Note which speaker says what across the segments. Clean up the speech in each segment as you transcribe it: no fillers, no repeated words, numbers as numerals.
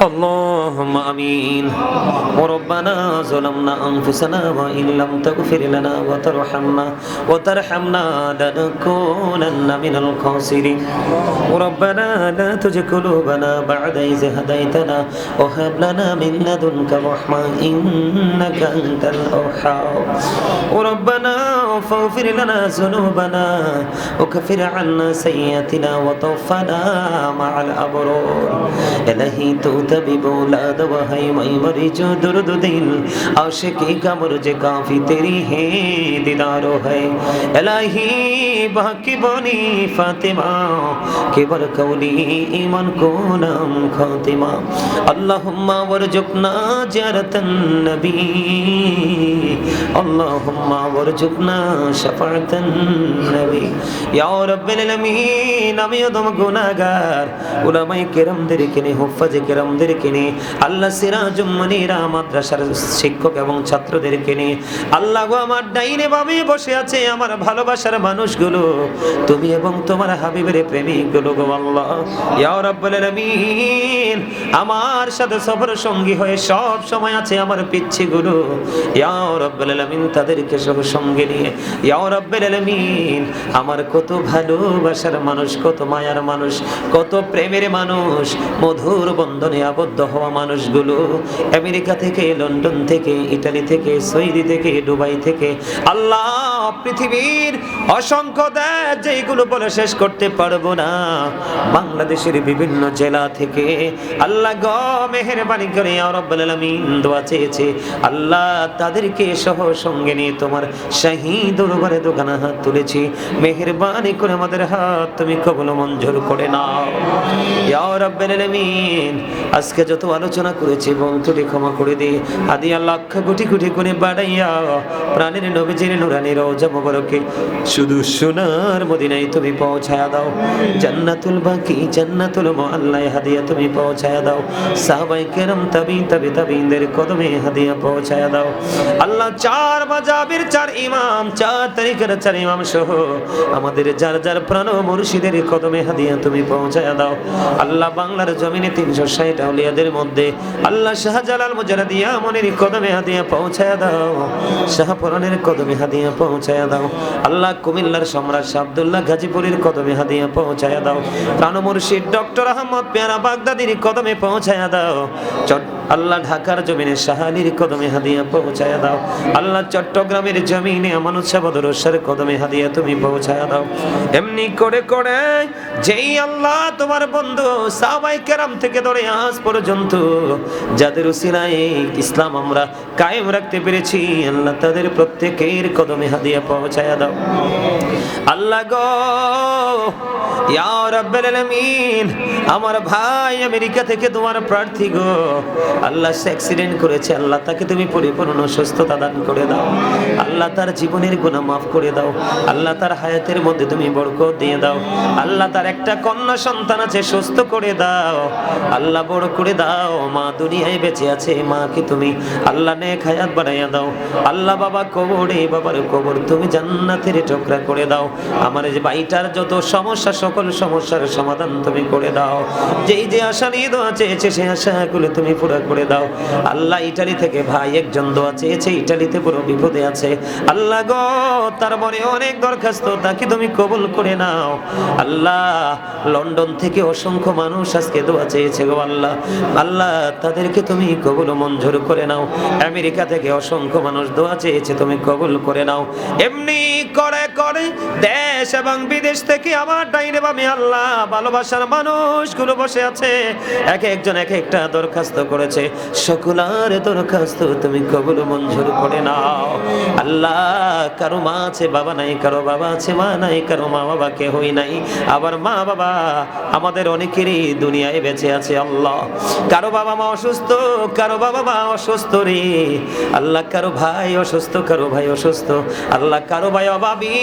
Speaker 1: اللهم آمين. وربنا ظلمنا أنفسنا وإن لم تغفر لنا وترحمنا لنكونن من الخاسرين. ربنا لا تزغ قلوبنا بعد إذ هديتنا وهب لنا من لدنك رحمة إنك أنت الوهاب. ربنا فاغفر لنا ذنوبنا وكفر عنا سيئاتنا وتوفنا مع الأبرار. إلهي तभी बोला दवा है मैं मरी जो दर्द दिल आशिकी का मुझे काफी तेरी है दीदारो है इलाही बाकी बनी फातिमा के बरकौली ईमान को नाम खातिमा अल्लाहुम्मा वरजुकना ज़ियारतन नबी अल्लाहुम्मा वरजुकना शफाअतन नबी या रब्बिल आलमीन আমি অদম গুনাহগার উলামায়ে কেরামদেরকে নিয়ে হুফাজে কেরামদেরকে নিয়ে আল্লাহ সিরাজুম মুনীরা মাদ্রাসার শিক্ষক এবং ছাত্রদেরকে নিয়ে আল্লাহ গো আমার ডাইনে বামে বসে আছে আমার ভালোবাসার মানুষগুলো তুমি এবং তোমার হাবিবের প্রেমিকগুলো গো আল্লাহ ইয়া রাব্বুল আলামিন আমার সাথে সফর সঙ্গী হয়ে সব সময় আছে আমার পিচ্ছিগুলো ইয়া রাব্বুল আলামিন তাদেরকে সব সঙ্গে নিয়ে ইয়া রাব্বুল আলামিন আমার কত ভালোবাসার মানুষ কত মায়ার মানুষ কত প্রেমের মানুষ মধুর বন্ধনে আবদ্ধ হওয়া মানুষগুলো আমেরিকা থেকে লন্ডন থেকে ইতালি থেকে সৌদি থেকে দুবাই থেকে আল্লাহ পৃথিবীর অসংখ্য দেশ যেগুলো বলে শেষ করতে পারবো না বাংলাদেশের বিভিন্ন জেলা থেকে আল্লাহ গো মেহেরবানি করে ইয়া রাব্বুল আলামিন দোয়া চেয়েছে আল্লাহ তাদেরকে সহ সঙ্গে নিয়ে তোমার শাহী দরবারে দোকানা হাত তুলেছি মেহেরবানি করে আমাদের হাত তুমি কবুল মঞ্জুর করে নাও ইয়া রাব্বুল আলামিন আজকে যত আলোচনা করেছি ভুল ত্রুটি ক্ষমা করে দে আদিয়া লাখ কোটি কোটি করে বাড়াইয়া প্রাণের নবীজির নুরানি রওজা মোবারকে শুধু সোনার মদিনায় তুমি পৌঁছায়া দাও জান্নাতুল বাকি জান্নাতুল মুআল্লায় হাদিয়া তুমি পৌঁছায়া দাও সাহাবায়ে কেরাম তাবিঈনদের কদমে হাদিয়া পৌঁছায়া দাও আল্লাহ চার মাযহাবের চার ইমাম চার তরিকার চার ইমাম সহ আমাদের যার যার প্রাণ মুর্শিদের কদমে হাদিয়া তুমি পৌঁছায়া দাও আল্লাহ বাংলার জমিনে 360 আউলিয়াদের মধ্যে আল্লাহ শাহজালাল মুজাদ্দিদিয়া মনির কদমে হাদিয়া পৌঁছায়া দাও শাহপুরানের কদমে হাদিয়া পৌঁছায়া দাও আল্লাহ কুমিল্লার সম্রাট শাহ আব্দুল্লাহ গাজীপুরের কদমে হাদিয়া পৌঁছায়া দাও প্রাণ মুর্শিদ ডক্টর আহমদ পেয়ারা বাগদাদির কদমে পৌঁছায়া দাও আল্লাহ ঢাকার জমিনে শাহালির কদমে হাদিয়া পৌঁছায়া দাও আল্লাহ চট্টগ্রামের জমিনে আমানত শাহ বদরুশের কদমে হাদিয়া তুমি পৌঁছায়া দাও এমনি করে করে যেই আল্লাহ তোমার বন্ধু সাহাবায়ে কেরাম থেকে ধরে আজ পর্যন্ত যাদের উসিলায় ইসলাম আমরা কায়েম রাখতে পেরেছি আল্লাহ তাদের প্রত্যেকের কদমে হাদিয়া পৌঁছায়া দাও আল্লাহ গো ইয়া রাব্বুল আলামিন আমার ভাই আমেরিকা থেকে তোমার প্রার্থী গো আল্লাহ সে অ্যাক্সিডেন্ট করেছে আল্লাহ তাকে তুমি পরিপূর্ণ সুস্থতা দান করে দাও আল্লাহ তার জীবনের গুনাহ মাফ করে দাও আল্লাহ তার হায়াতের মধ্যে তুমি বরকত দিয়ে দাও আল্লাহ তার একটা কন্যা সন্তান আছে সুস্থ করে দাও আল্লাহ বড় করে দাও মা দুনিয়ায় বেঁচে আছে মাকে তুমি আল্লাহ নেক হায়াত বাড়াইয়া দাও আল্লাহ বাবা কবরে বাবার কবর তুমি জান্নাতের টুকরা করে দাও আমার যে ভাইটার যত সমস্যা সকল সমস্যার সমাধান তুমি করে দাও যেই যে আশা নিয়ে দোয়া চেয়েছে সেই আশাগুলো তুমি পুরো করে দাও আল্লাহ ইতালি থেকে ভাই একজন দোয়া চেয়েছে ইতালিতে বড় বিপদে আছে আল্লাহ গো তার মনে অনেক দরখাস্ত তাকে তুমি কবুল করে নাও আল্লাহ লন্ডন থেকে অসংখ্য মানুষ আজকে দোয়া চেয়েছে গো আল্লাহ আল্লাহ তাদেরকে তুমি কবুল মঞ্জুর করে নাও আমেরিকা থেকে অসংখ্য মানুষ দোয়া চেয়েছে তুমি কবুল করে নাও এমনি করে করে দেশ এবং বিদেশ থেকে আমার ডাইনে বামে আল্লাহ ভালোবাসার মানুষগুলো বসে আছে এক একজন এক একটা দরখাস্ত করেছে সকলের দরখাস্ত তুমি কবুল মঞ্জুর করে নাও আল্লাহ কারো মা আছে বাবা নাই কারো বাবা আছে মা নাই কারো মা বাবা কেউই নাই আবার মা বাবা আমাদের অনেকেরই দুনিয়ায় বেঁচে আছে আল্লাহ কারো বাবা মা অসুস্থ কারো বাবা মা অসুস্থ রে আল্লাহ কারো ভাই অসুস্থ কারো ভাই অসুস্থ আল্লাহ কারো ভাই অভাবী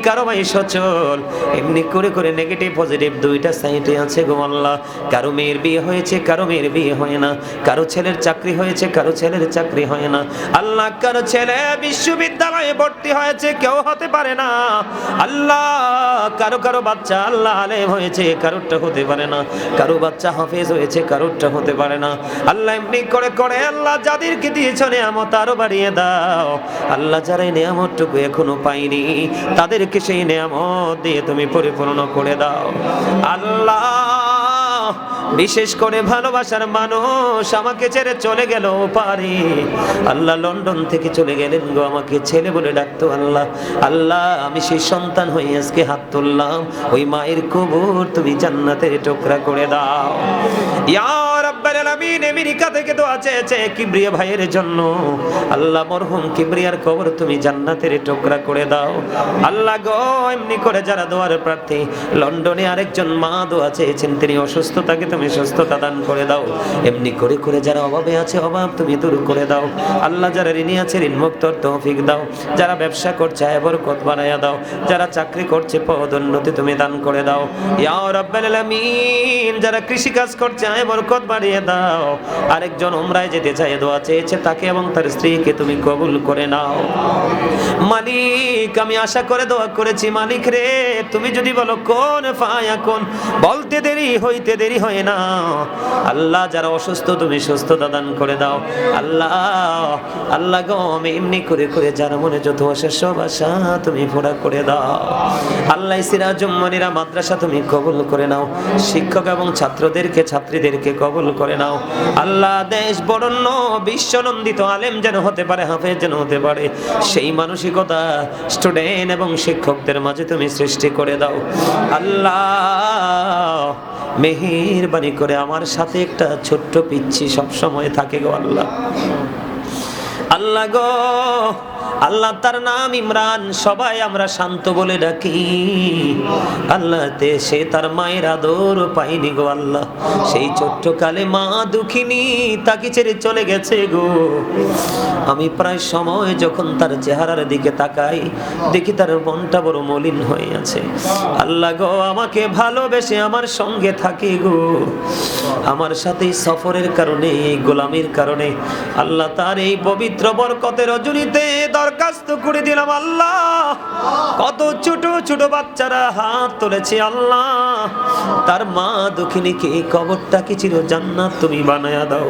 Speaker 1: কারো ভাই সচল এমনি করে করে নেগেটিভ নেগেটিভ পজিটিভ দুইটা সাইডে আছে গো আল্লাহ। কারো মেয়ের বিয়ে হয়েছে, কারো মেয়ের বিয়ে হয় না, কারো ছেলের চাকরি হয়েছে, কারো ছেলের চাকরি হয় না। আল্লাহ কারো ছেলে বিশ্ববিদ্যালয়ে ভর্তি হয়েছে, কেউ হতে পারে না। আল্লাহ কারো কারো বাচ্চা আল্লাহ আলেম হয়েছে, কারোরটা হতে পারে না। কারো বাচ্চা হাফেজ হয়েছে, কারোরটা হতে পারে না। আল্লাহ এমনি করে করে আল্লাহ যাদেরকে দিয়েছ নিয়ামত আরো বাড়িয়ে দাও। আল্লাহ যারা নিয়ামতটুকু এখনো পাইনি তাদেরকে সেই নিয়ামত দিয়ে তুমি পরিপূর্ণ করে দাও। আল্লাহ বিশেষ করে ভালোবাসার মানুষ আমাকে ছেড়ে চলে গেল পারে, আল্লাহ লন্ডন থেকে চলে গেলেন গো, আমাকে ছেলে বলে ডাকতো আল্লাহ। আল্লাহ আমি সেই সন্তান হয়ে আজকে হাত তুললাম, ওই মায়ের কবর তুমি জান্নাতের টুকরা করে দাও। ইয়া রাব্বাল আলামিন, আমেরিকা থেকে দোয়া চেয়েছে কিবরিয়া ভাইয়ের জন্য, আল্লাহ মরহুম কিবরিয়ার কবর তুমি জান্নাতের টুকরা করে দাও। আল্লাহ গো এমনি করে যারা দোয়ার প্রার্থী, লন্ডনে আরেকজন মা দোয়া চেয়েছেন, তিনি অসুস্থ, তাকে তুমি সুস্থতা দান করে দাও। এমনি করে করে যারা অভাবে আছে অভাব তুমি দূর করে দাও। আল্লাহ যারা ঋণী আছে ঋণ মুক্তর তৌফিক দাও। যারা ব্যবসা করছে আয় বরকত বাড়ায়া দাও। যারা চাকরি করছে পদোন্নতি তুমি দান করে দাও। ইয়া রাব্বাল আলামিন, যারা কৃষি কাজ করছে আয় বরকত বাড়িয়ে দাও। আরেকজন উমরায় যেতে চায় দোয়া চেয়েছে, তাকে এবং তার স্ত্রীকে তুমি কবুল করে নাও। মালিক আমি আশা করে দোয়া করেছি, মালিক রে তুমি যদি বলো কোন ফায়াকুন, বলতে দেরি হইতে দেরি হয় না। আল্লাহ যারা অসুস্থ তুমি সুস্থতা দান করে দাও। আল্লাহ আল্লাহ গো আমি এমনি করে করে যারা মনে যত আশা সব আশা তুমি পুরা করে দাও। আল্লাহ সিরাজুম মনিরা মাদ্রাসা তুমি কবুল করে নাও। শিক্ষক এবং ছাত্রদেরকে ছাত্রীদেরকে কবুল করে নাও। আল্লাহ দেশ বরণ্য বিশ্বনন্দিত আলেম যেন হতে পারে, হাফেজ যেন হতে পারে, সেই মানসিকতা স্টুডেন্ট এবং শিক্ষকদের মাঝে তুমি সৃষ্টি করে দাও। আল্লাহ মেহেরবানি করে আমার সাথে একটা ছোট্ট পিচ্ছি সব সময় থাকে গো আল্লাহ। আল্লাহ গো আল্লাহ তার নাম ইমরান, সবাই আমরা শান্ত বলে ডাকি। আল্লাহ সে তার মায়ের আদর পাইনি গো আল্লাহ। সেই ছোট্ট কালে মা দুঃখিনী, তাকে ছেড়ে চলে গেছে গো। আমি প্রায় সময় যখন তার চেহারার দিকে তাকাই দেখি তার মনটা বড় মলিন হয়ে আছে। আল্লাহ গো আমাকে ভালোবেসে আমার সঙ্গে থাকে গো, আমার সাথে সফরের কারণে এই গোলামির কারণে আল্লাহ তার এই পবিত্র বরকতের রজনীতে দরখাস্ত করে দিলাম। আল্লাহ কত ছোট ছোট বাচ্চারা হাত তুলেছে, আল্লাহ তার মা দুঃখিনীকে কবরটাকে চির জান্নাত তুমি বানায়া দাও।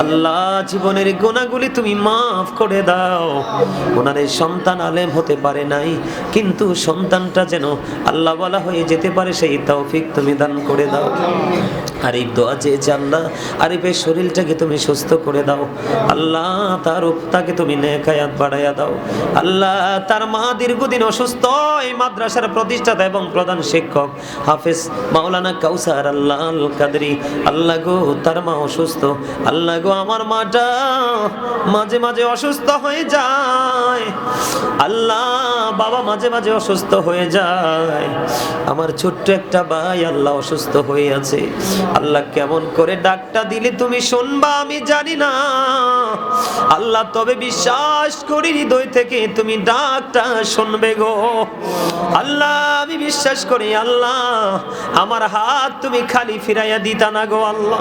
Speaker 1: আল্লাহ জীবনের গুনাহগুলি তুমি মাফ করে দাও। ওনার সন্তান আলেম হতে পারে নাই, কিন্তু সন্তানটা যেন আল্লাহ বলা হয়ে যেতে পারে সেই তৌফিক তুমি দান করে দাও। আরিফ দোয়া চেয়েছে আল্লাহ, আরিফের শরীরটাকে তুমি সুস্থ করে দাও। আল্লাহ তাকে তুমি নেক হায়াত বাড়াইয়া দাও। আল্লাহ তার মা দীর্ঘদিন অসুস্থ, এই মাদ্রাসার প্রতিষ্ঠাতা এবং প্রধান শিক্ষক হাফেজ মাওলানা কাউসার আল্লাহ আল কাদরি, আল্লাহ গো তার মা অসুস্থ। আল্লাহ গো আমার মাটা মাঝে মাঝে অসুস্থ হয়ে যায়। আল্লাহ বাবা মাঝে মাঝে অসুস্থ হয়ে যায়। আমার ছোট্ট একটা ভাই আল্লাহ অসুস্থ হয়ে আছে। আল্লাহ কেমন করে ডাকটা দিলে তুমি শুনবা আমি জানি না আল্লাহ, তবে বিশ্বাস করি হৃদয় থেকে তুমি ডাকটা শুনবে গো আল্লাহ। আমি বিশ্বাস করি আল্লাহ আমার হাত তুমি খালি ফিরাইয়া দিতা না গো আল্লাহ।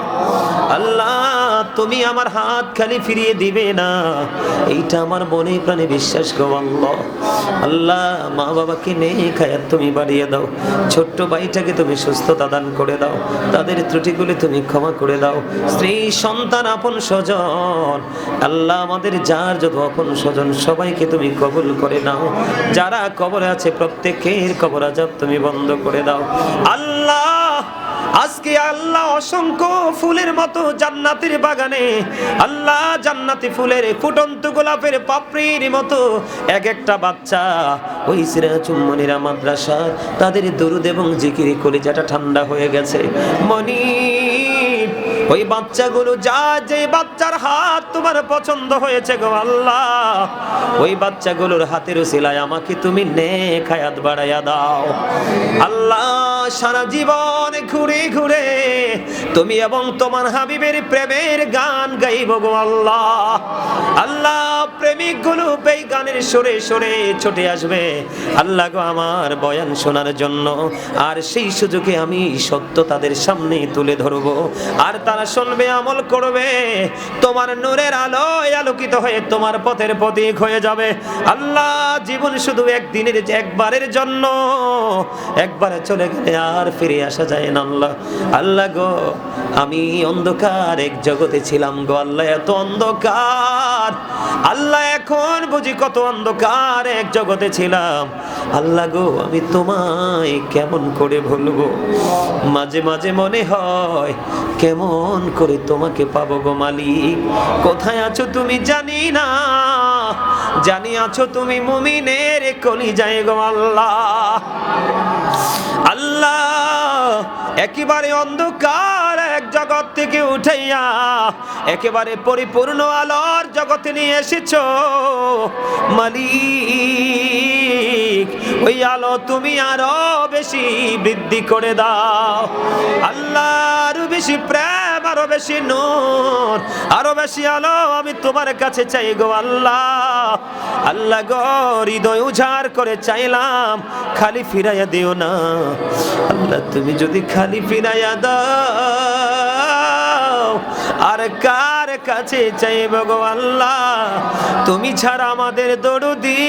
Speaker 1: আল্লাহ তুমি আমার হাত খালি ফিরিয়ে দিবে না, এইটা আমার মনে প্রাণে বিশ্বাস গো আল্লাহ। আল্লাহ মা বাবাকে নেক হায়াত তুমি বাড়িয়ে দাও। ছোট্ট ভাইটাকে তুমি সুস্থতা দান করে দাও, তাদের ত্রুটিগুলি তুমি ক্ষমা করে দাও। স্ত্রী সন্তান আপন স্বজন আল্লাহ আমাদের যার যত আপন স্বজন সবাইকে তুমি কবুল করে নাও। যারা কবরে আছে প্রত্যেকের কবর আযাব তুমি বন্ধ করে দাও আল্লাহ। আজকে আল্লাহ অসংখ্য ফুলের মতো জান্নাতের বাগানে আল্লাহ জান্নাতি ফুলের ফুটন্ত গোলাপের পাপড়ির মতো এক একটা বাচ্চা ওই সিরাজুম মনিরা মাদ্রাসা তাদের দরুদ এবং জিকির কলিজাটা ঠান্ডা হয়ে গেছে। মনি ওই বাচ্চাগুলো যে বাচ্চার হাত তোমার পছন্দ হয়েছে গো আল্লাহ, ওই বাচ্চাগুলোর হাতের উসিলায় আমাকে তুমি নেক হায়াত বাড়াইয়া দাও আল্লাহ। সারা জীবন ঘুরে ঘুরে তুমি এবং তোমার হাবিবের প্রেমের গান গাইব গো আল্লাহ। আল্লাহ প্রেমিক গুলো এই গানের সুরে সুরে ছুটে আসবে আল্লাহ গো আমার বয়ান শোনার জন্য। আর সেই সুযোগে আমি সত্য তাদের সামনে তুলে ধরবো, আর তারা শুনবে, আমল করবে, তোমার নূরের আলোয় আলোকিত হয়ে তোমার পথের প্রতীক হয়ে যাবে। আল্লাহ জীবন শুধু একদিনের, একবারের জন্য, একবারে চলে গেলে আর ফিরে আসা যায় না আল্লাহ। আল্লাহ গো আমি অন্ধকার এক জগতে ছিলাম গো আল্লাহ, এত অন্ধকার আল্লাহ, এখন বুঝি কত অন্ধকার এক জগতে ছিলাম আল্লাহ গো। আমি তোমায় কেমন করে ভুলবো, মাঝে মাঝে মনে হয় কেমন করে তোমাকে পাবো গো মালিক। কোথায় আছো তুমি জানি না, জানি আছো তুমি মুমিনের কলিজায় গো আল্লাহ। আল্লাহ একেবারে অন্ধকার এক জগৎ থেকে উঠাইয়া একেবারে পরিপূর্ণ আলোর জগতে নিয়ে এসেছো মালিক। ওই আলো তুমি আরো বেশি বৃদ্ধি করে দাও আল্লাহ, আরো বেশি প্রেম, আরো বেশি নূর, আরো বেশি আলো আমি তোমার কাছে চাই গো আল্লাহ। আল্লাহ গো হৃদয় উজাড় করে চাইলাম, খালি ফিরাইয়া দিও না আল্লাহ। তুমি যদি খালি ফিরাইয়া দাও আর কার কাছে চাইব গো আল্লাহ, তুমি ছাড়া আমাদের দরদি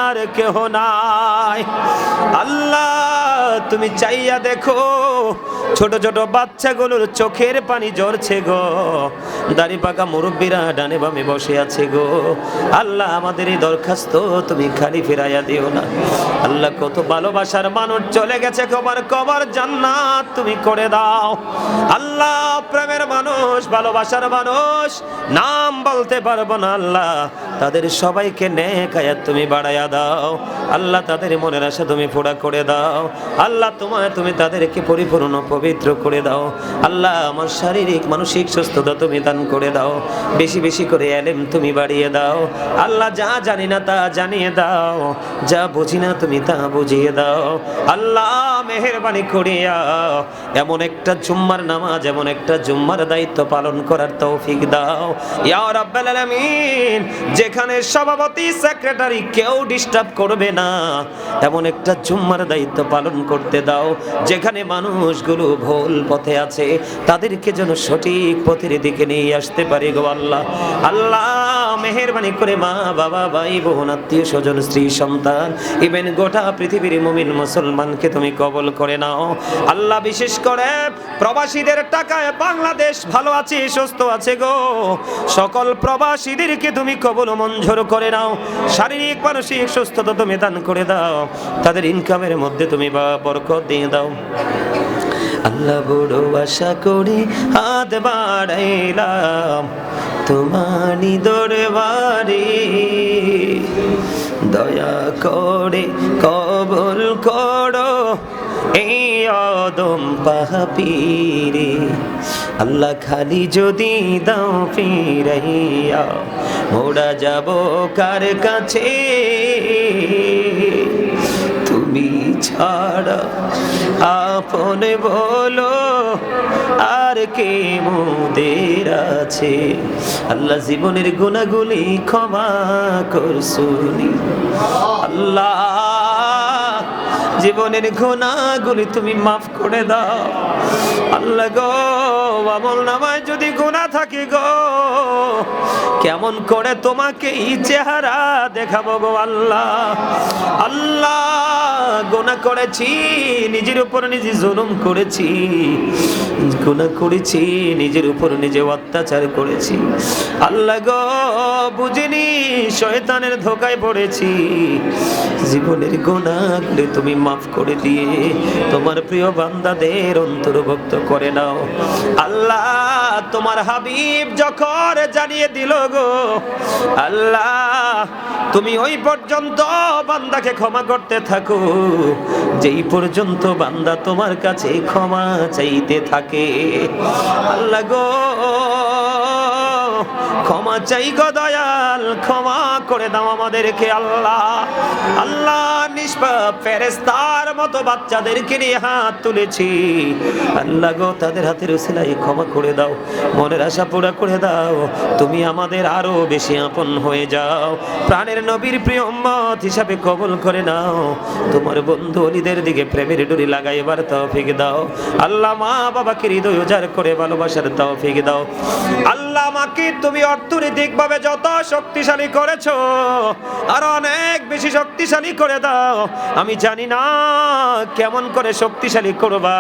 Speaker 1: আর কেহ নাই আল্লাহ। তুমি চাইয়া দেখো ছোট ছোট বাচ্চাগুলোর চোখের পানি ঝরছে গো, দাড়ি পাকা মুরব্বীরা ডানে বামে বসে আছে গো আল্লাহ। আমাদের এই দরখাস্ত তুমি খালি ফিরাইয়া দিও না আল্লাহ। কত ভালোবাসার মানুষ চলে গেছে, কবর কবর জান্নাত তুমি করে দাও আল্লাহ। প্রেমের মানুষ, ভালোবাসার মানুষ, নাম বলতে পারবো না আল্লাহ, তাদের সবাইকে নেক হায়াত তুমি বাড়াইয়া দাও আল্লাহ। তাদের মনের আশা তুমি পুরা করে দাও আল্লাহ। তুমি তাদেরকে পরিপূর্ণ পবিত্র করে দাও আল্লাহ। আমার শারীরিক মানসিক সুস্থতা তুমি দান করে দাও, বেশি বেশি করে ইলম তুমি বাড়িয়ে দাও আল্লাহ। যা জানি না তা জানিয়ে দাও, যা বুঝি না তুমি তা বুঝিয়ে দাও আল্লাহ। মেহেরবানি করিয়া এমন একটা জুম্মার নামাজ, এমন একটা জুম্মার দায়িত্ব পালন করার তৌফিক দাও ইয়া রাব্বাল আলামিন। যেখানে সভাপতি সেক্রেটারি কেউ ডিস্টার্ব করবে না এমন একটা জুম্মার দায়িত্ব পালন করতে দাও। যেখানে মানুষগুলো ভুল পথে আছে তাদেরকে যেন সঠিক পথের দিকে নিয়ে আসতে পারি গো আল্লাহ। আল্লাহ মেহেরবানি করে মা বাবা, ভাই বোন, আত্মীয় স্বজন, স্ত্রী সন্তান, ইভেন গোটা পৃথিবীর মুমিন মুসলমানকে তুমি কবুল করে নাও আল্লাহ। বিশেষ করে প্রবাসীদের টাকায় বাংলাদেশ ভালো আছে, সুস্থ আছে গো। সকল প্রবাসীদেরকে তুমি কবুল মঞ্জুর করে নাও, শারীরিক মানসিক সুস্থতা তুমি দান করে দাও, তাদের ইনকামের মধ্যে তুমি বরকত দিয়ে দাও আল্লাহ। বড় আশা করি হাত বাড়াইলাম তোমারি দরবারে, দয়া করে কবুল করো এই আদম পাপীরে আল্লাহ। খালি যদি দাও ফিরাইয়া মোরা যাব কার কাছে, তুমি ছাড়া আপন বলো আর কে মোদের আছে আল্লাহ। জীবনের গুনাহগুলি ক্ষমা করছুনি আল্লাহ, জীবনের গুনাহগুলি তুমি মাফ করে দাও আল্লাহ গো। আমল নামায় যদি গুনাহ থাকে গো, কেমন করে তোমাকে এই চেহারা দেখাবো গো আল্লাহ। আল্লাহ গুনাহ করেছি, নিজের উপর নিজে জুলুম করেছি, গুনাহ করেছি, নিজের উপর নিজে অত্যাচার করেছি আল্লাহ গো। বুঝিনি, শয়তানের ধোকায় পড়েছি। জীবনের গুনাহগুলি তুমি মাফ করে দিয়ে তোমার প্রিয় বান্দাদের অন্তর্ভুক্ত করে নাও আল্লাহ। তোমার হাবিব যখন জানিয়ে দিল গো আল্লাহ, তুমি ওই পর্যন্ত বান্দাকে ক্ষমা করতে থাকো যেই পর্যন্ত বান্দা তোমার কাছে ক্ষমা চাইতে থাকে আল্লাহ গো। ক্ষমা ক্ষমা চাই গো দয়াল, ক্ষমা করে দাও আমাদেরকে আল্লাহ। আল্লাহ নিষ্পাপ ফেরেশতার মতো বাচ্চাদেরকে নিয়ে হাত তুলেছি আল্লাহ গো, তাদের হাতের উসিলায় ক্ষমা করে দাও, মনের আশা পুরা করে দাও, তুমি আমাদের আরো বেশি আপন হয়ে যাও, প্রাণের নবীর প্রিয় উম্মত হিসাবে কবুল করে নাও, তোমার বন্ধু ওলিদের দিকে প্রেমের ডুরি লাগাইবার তৌফিক দাও আল্লাহ। মা বাবাকে হৃদয় উজাড় করে ভালোবাসার তৌফিক দাও আল্লাহ। আমাকে তুমি অর্থনৈতিকভাবে যত শক্তিশালী করেছো আর অনেক বেশি শক্তিশালী করে দাও। আমি জানি না কেমন করে শক্তিশালী করবা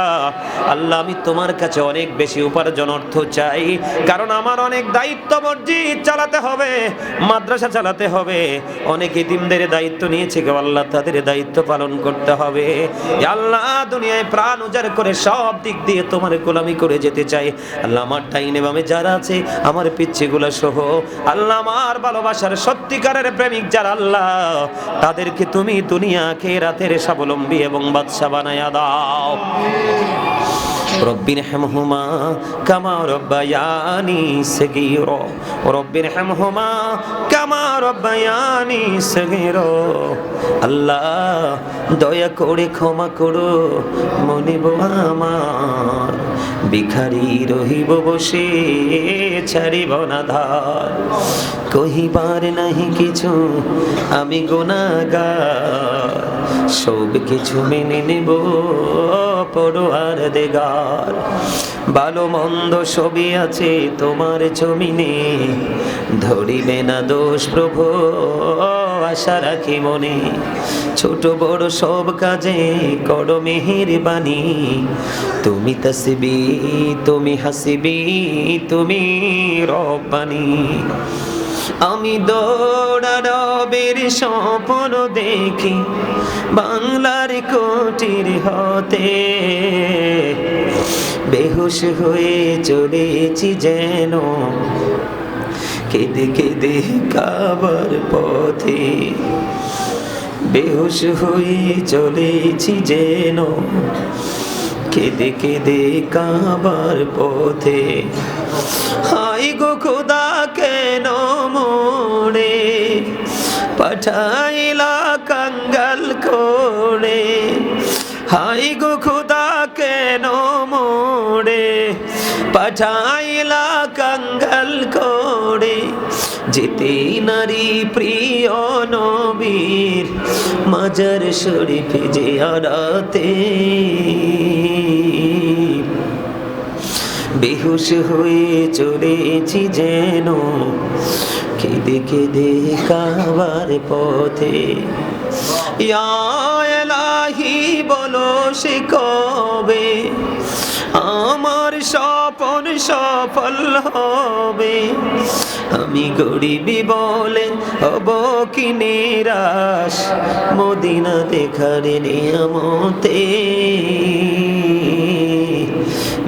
Speaker 1: আল্লাহ, আমি তোমার কাছে অনেক বেশি উপার্জন অর্থ চাই, কারণ আমার অনেক দায়িত্ব, মসজিদ চালাতে হবে, মাদ্রাসা চালাতে হবে, অনেক এতিমদের দায়িত্ব নিয়েছে গো আল্লাহ, তাদের দায়িত্ব পালন করতে হবে আল্লাহ। দুনিয়ায় প্রাণ উজাড় করে সব দিক দিয়ে তোমার গোলামি করে যেতে চাই আল্লাহ। আমার ডাইনে বামে যারা আছে, আমার পিচ্ছিগুলো সহ আল্লাহ, আমার ভালোবাসার সত্যিকারের প্রেমিক যারা আল্লাহ, তাদেরকে তুমি দুনিয়া আখিরাতের স্বাবলম্বী এবং বাদশা বানায়া দাও। রব্বির হামহুমা কামা রব্বায়ানি সগীরা, রব্বির হামহুমা কামা রব্বায়ানি সগীরা। আল্লাহ দয়া করে ক্ষমা করো মনিব আমার, ভিখারি রহিব বসে ছাড়িব না ধার, কহিবার নাহি কিছু আমি গুনাহগার, সব কিছু মেনে নেব পরোয়ার দেগার। ভালো মন্দ সবই আছে তোমার জমিনে, ধরিবে না দোষ প্রভু আশা রাখি মনে, ছোট বড় সব কাজে করো মেহেরবানি, তুমি তাসবি তুমি হাসিবি তুমি রব্বানি। আমি দৌড়া রবের স্বপ্ন দেখি বাংলার কোটির হতে, বেহুশ হয়ে চলেছি যেন কেঁদে কেঁদে কাবার পথে, বেহুশ হয়ে চলেছি যেন কেঁদে কেঁদে কাবার পথে। হাই গো খোদা কেন মোড়ে পাঠাইলা কাঙ্গাল করে, হাই গো খোদা কেন মোড়ে পাঠাইলা কাঙ্গাল করে, যেতে নারী প্রিয় নবীর মাজার শরীফ জিয়ারতে, বেহুশ হয়ে চলেছি যেন কেঁদে কেঁদে কাবার পথে। ইয়া ইলাহি বলো সে কবে আমার স্বপ্ন সফল হবে, আমি গরিবি বলে হব কি নিরাশ মদিনা দেখার নিয়ামতে,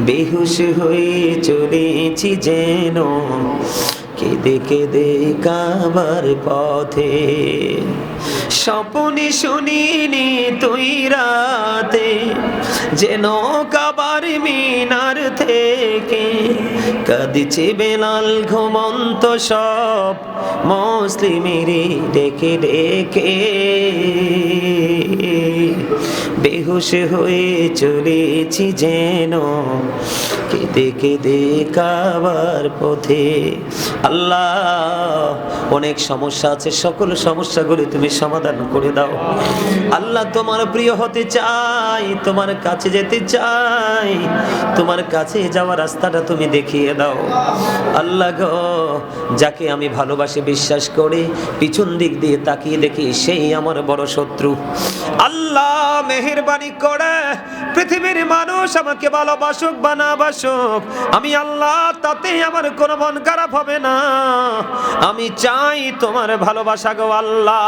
Speaker 1: বেহুশ হয়ে চলেছি যেন কেঁদে কেঁদে কাবার পথে। স্বপ্নে শুনিনি তুই রাতে যেন কাবার মিনার থেকে কাঁদিছে বেলাল ঘুমন্ত সব মুসলিমেরে ডেকে ডেকে, বেহুশ হয়ে চলেছি যেন কেঁদে কেঁদে কাবার পথে। আল্লাহ অনেক সমস্যা আছে, সকল সমস্যাগুলি তুমি সমাধান করে দাও আল্লাহ। তোমার প্রিয় হতে চাই, তোমার কাছে যেতে চাই, তোমার কাছে যাওয়ার রাস্তাটা তুমি দেখিয়ে দাও আল্লাহ গো। যাকে আমি ভালোবাসি বিশ্বাস করে পিছন দিক দিয়ে তাকিয়ে দেখি সেই আমার বড় শত্রু আল্লাহ। মেহেরবানি করে পৃথিবীর মানুষ আমাকে ভালোবাসুক বা না বাসুক, আমি আল্লাহ তাতে আমার কোনো মন খারাপ হবে না। আমি চাই তোমার ভালোবাসা গো আল্লাহ।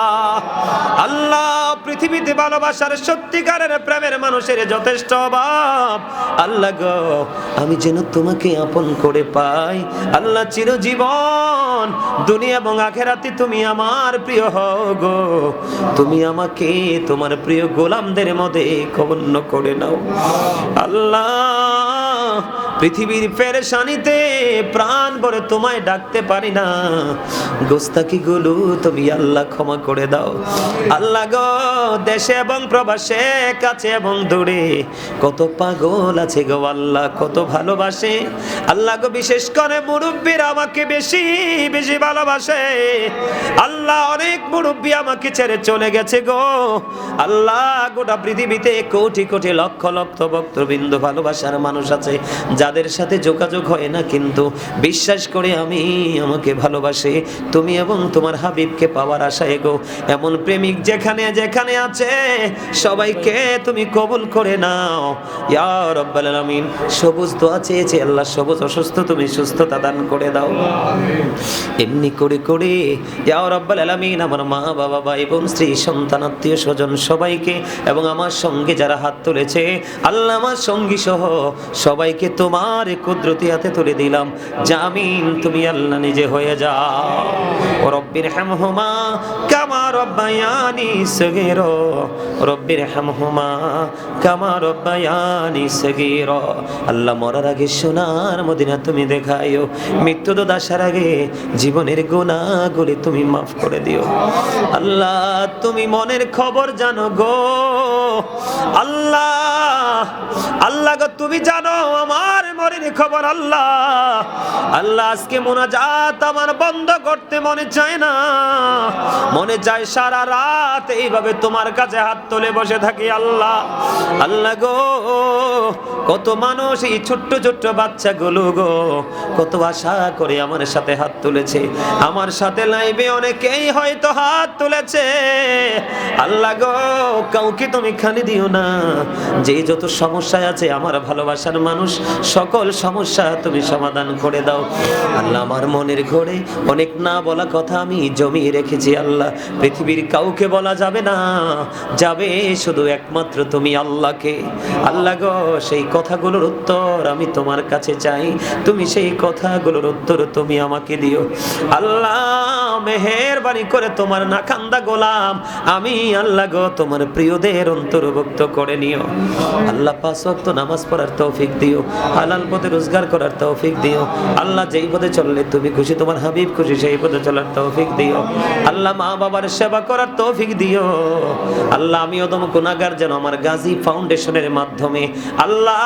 Speaker 1: আল্লাহ পৃথিবীতে ভালোবাসার সত্যিকারের প্রেমের মানুষের যথেষ্ট অভাব আল্লাহ গো, আমি যেন তোমাকে আপন করে পাই আল্লাহ। চিরজীবন দুনিয়া এবং আখিরাতে তুমি আমার প্রিয় হও গো, তুমি আমাকে তোমার প্রিয় গোলামদের মধ্যে গণ্য করে নাও আল্লাহ। পৃথিবীর পেরেশানিতে প্রাণ ভরে তোমায় ডাকতে পারি না, গোস্তাকি গুলো তুমি আল্লাহ ক্ষমা করে দাও। আল্লাহ গো, দেশে এবং প্রবাসে, কাছে এবং দূরে কত পাগল আছে গো আল্লাহ, কত ভালোবাসে আল্লাহ গো। বিশেষ করে মুরব্বীরা আমাকে বেশি বেশি ভালোবাসে আল্লাহ। অনেক মুরব্বী আমাকে ছেড়ে চলে গেছে গো আল্লাহ। গোটা পৃথিবীতে কোটি কোটি লক্ষ লক্ষ ভক্তবৃন্দ ভালোবাসার মানুষ আছে, যাদের সাথে যোগাযোগ হয় না, কিন্তু বিশ্বাস করে আমাকে ভালোবাসে তুমি এবং তোমার হাবিবকে পাওয়ার আশায় গো। এমন প্রেমিক যেখানে যেখানে আছে সবাইকে তুমি কবুল করে নাও ইয়া রাব্বাল আলামিন। সবুজ দোয়া চেয়েছে আল্লাহ, সবুজ অসুস্থ তুমি সুস্থতা দান করে দাও। এমনি করে করে ইয়া রাব্বাল আলামিন আমার মা বাবা ভাই বোন স্ত্রী সন্তান আত্মীয় স্বজন সবাইকে এবং আমার সঙ্গে যারা হাত তুলেছে আল্লাহ, আমার সঙ্গী সহ সবাইকে তোমার কুদরতি হাতে তুলে দিলাম। জামিন তুমি আল্লাহ নিজে হয়ে যাও। রব্বির হামহুমা কামা রব্বায়ানি সগীরা, রব্বির হামহুমা কামা রব্বায়ানি সগীরা। আল্লাহ মরার আগে সোনার মদিনা তুমি দেখাইও, মৃত্যু তো আসার আগে জীবনের গুনাহগুলি তুমি মাফ করে দিও। আল্লাহ তুমি মনের খবর জানো গো আল্লাহ। আল্লাহ গো তুমি জানো আমার মনের খবর আল্লাহ। আল্লাহ আজকে মুনাজাত আমার বন্ধ করতে মনে চায় না, মনে চায় সারা রাত এইভাবে তোমার কাছে হাত তুলে বসে থাকি আল্লাহ। আল্লাহ গো কত মানুষ এই ছোট্ট ছোট্ট বাচ্চাগুলো গো কত আশা করে আমার সাথে হাত তুলেছে, আমার সাথে লাইভে অনেকেই হয়তো হাত তুলেছে আল্লাহ গো। কাউকে তুমি খালি দিও না, যে যত সমস্যায় আছে আমার ভালোবাসার মানুষ সকল সমস্যা তুমি সমাধান করে দাও আল্লাহ। আমার মনের ঘরে অনেক না বলা কথা আমি জমিয়ে রেখেছি আল্লাহ, পৃথিবীর কাউকে বলা যাবে না, যাবে শুধু একমাত্র তুমি আল্লাহকে। আল্লাহ গো সেই কথাগুলোর উত্তর আমি তোমার কাছে চাই, তুমি সেই কথাগুলোর উত্তর তুমি আমাকে দিও আল্লাহ। মেহেরবানি করে তোমার নাখান্দা গোলাম আমি আল্লাহ গো তোমার প্রিয়দের অন্তর্ভুক্ত করে নিও আল্লাহ। 5 ওয়াক্ত নামাজ পড়ার তৌফিক দিও, হালাল পথে রোজগার করার তৌফিক দিও আল্লাহ। যেই পথে চললে তুমি খুশি, তোমার হাবিব খুশি, সেই পথে চলার তৌফিক দিও আল্লাহ। মা বাবার সেবা করার তৌফিক দিও আল্লাহ। আমি অদম গুনাহগার, যেন আমার গাজী ফাউন্ডেশনের মাধ্যমে আল্লাহ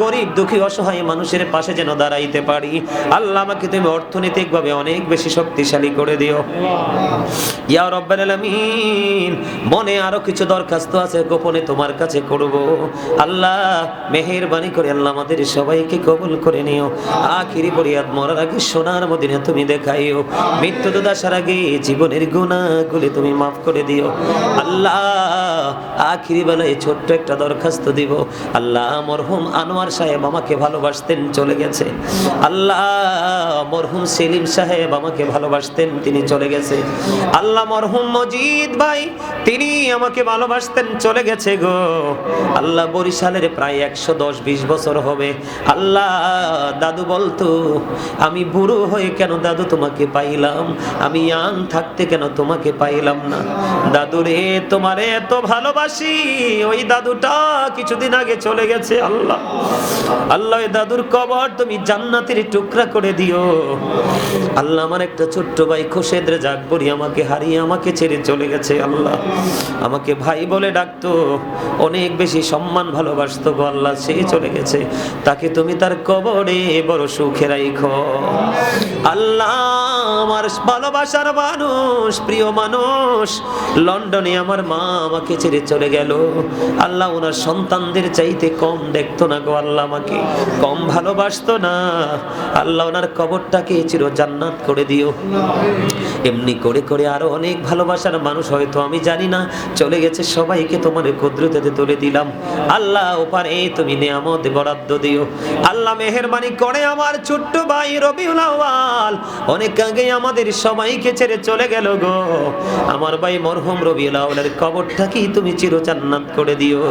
Speaker 1: গরিব দুঃখী অসহায় মানুষের পাশে যেন দাঁড়াইতে পারি আল্লাহ। আমাকে তুমি অর্থনৈতিকভাবে অনেক বেশি শক্তিশালী করে দিও ইয়া রাব্বাল আলামিন। মনে আরো কিছু দরখাস্ত আছে, গোপনে তোমার কাছে করব আল্লাহ। মেহেরবানি করে আল্লাহ আমাদের সবাইকে কবুল করে নিও। আখিরি ফরিয়াদ মরার আগে সোনার মদিনা তুমি দেখাইও, মৃত্যু আসার আগে জীবনের গুনাহগুলি তুমি মাফ করে দিও আল্লাহ। আখিরি বেলায় ছোট্ট একটা দরখাস্ত দিব আল্লাহ। মরহুম আনোয়ার সাহেব আমাকে ভালোবাসতেন, চলে গেছে আল্লাহ। মরহুম সেলিম সাহেব আমাকে ভালোবাসতেন, তিনি চলে গেছে আল্লাহ। মরহুম মজিদ ভাই তিনি আমাকে ভালোবাসতেন, চলে গেছে গো আল্লাহ। বরিশালের প্রায় 110-20 বছর হবে আল্লাহ। দাদু বলতো আমি বুড়ো হয়ে কেন দাদু তোমাকে পাইলাম, আমি ইয়াং থাকতে কেন তোমাকে পাইলাম না। দাদু রে তোমারে এত ভালোবাসি, ওই দাদুটা কিছুদিন আগে চলে গেছে আল্লাহ। আল্লাহ ওই দাদুর কবর তুমি জান্নাতের টুকরা করে দিও আল্লাহ। আমার একটা ছোট্ট ভাই খোরশেদ রেজা আকবরী আমাকে হারিয়ে আমাকে ছেড়ে চলে গেছে আল্লাহ। আমাকে ভাই বলে ডাকতো, অনেক বেশি সম্মান ভালোবাসতো গো আল্লাহ, সে চলে গেছে। তাকে তুমি তার কবরে বড় সুখে রাখো আল্লাহ। আমার ভালোবাসার মানুষ, প্রিয় মানুষ লন্ডনে আমার মা আমাকে ছেড়ে চলে গেল আল্লাহ। ওনার সন্তানদের চাইতে কম দেখতো না গো আল্লাহ, আমাকে কম ভালোবাসতো না আল্লাহ। ওনার কবরটাকে চির জান্নাত করে দিও। এমনি করে করে আরো অনেক ভালোবাসার মানুষ হয়তো আমি জানি না চলে গেছে, সবাইকে তোমার কুদরতে তুলে দিলাম আল্লাহ। ওপারে তুমি নিয়ামত বরাদ্দ দিও আল্লাহ। মেহেরবানি করে আমার ছোট্ট ভাই রবিউল আউয়াল অনেক আগে আমাদের সবাইকে ছেড়ে চলে গেল গো, আমার ভাই মরহুম রবিউল আউয়ালের কবরটা কি তুমি চির জান্নাত করে দিও,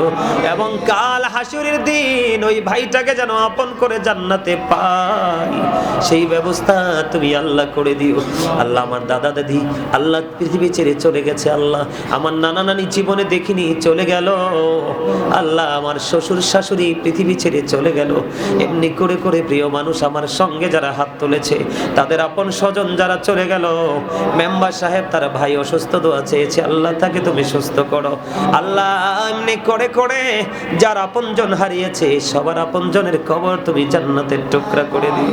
Speaker 1: এবং কাল হাসরের দিন ওই ভাইটাকে যেন আপন করে জান্নাতে পাই, সেই ব্যবস্থা তুমি আল্লাহ করে দিও। আল্লাহ আমার দাদা দাদি আল্লাহ পৃথিবী ছেড়ে চলে গেছে, আল্লাহ আমার নানা নানি জীবনে দেখিনি চলে গেল, আল্লাহ আমার শ্বশুর শাশুড়ি পৃথিবী ছেড়ে চলে গেল, এমনি করে করে প্রিয় মানুষ আমার সঙ্গে যারা হাত তুলেছে তাদের আপন স্বজন যারা চলে গেল, মেম্বার সাহেব তার ভাই অসুস্থ, দোয়া চেয়েছে আল্লাহ তাকে তুমি সুস্থ করো, আল্লাহ এমনি করে করে যার আপনজন হারিয়েছে সবার আপনজনের কবর তুমি জান্নাতের টুকরা করে দিও,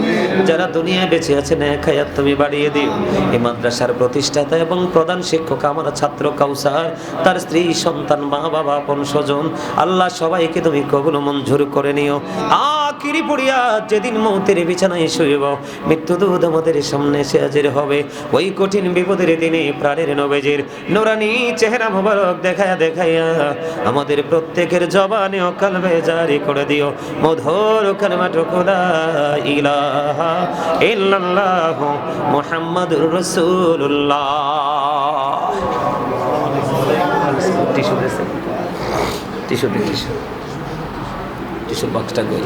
Speaker 1: যারা দুনিয়ায় বেঁচে আছে নেক হায়াত তুমি বাড়িয়ে দিও। এই মাদ্রাসার প্রতিষ্ঠাতা এবং প্রধান শিক্ষক আমার ছাত্র কাউসার, তার স্ত্রী সন্তান মা বাবা আপন স্বজন আল্লাহ সবাইকে তুমি কবুল মঞ্জুর করে নিও। আখিরি পড়িয়া যেদিন মৌতের বিছানায় শুইব, মৃত্যু দূত আমাদের সামনে এসে হাজির হবে, ওই কঠিন বিপদের দিনে প্রাণের নবীজির নুরানি চেহারা মোবারক দেখায়া দেখাইয়া আমাদের প্রত্যেকের জবানে ও কলবে জারি করে দিও মধুর কালিমাটুকু লা ইলাহা ইল্লাল্লাহু মুহাম্মাদুর রাসূলুল্লাহ। টিস্যু দিয়েছে, টিস্যু টিস্যু টিস্যুর বক্সটা কই,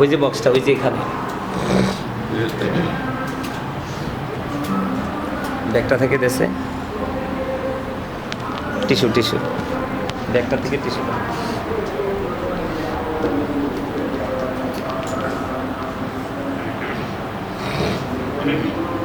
Speaker 1: ওই যে বক্সটা ওই যে এখানে ব্যাগটা থেকে দেশে টিস্যু টিস্যু ব্যাগটা থেকে টিস্যু
Speaker 2: Thank you.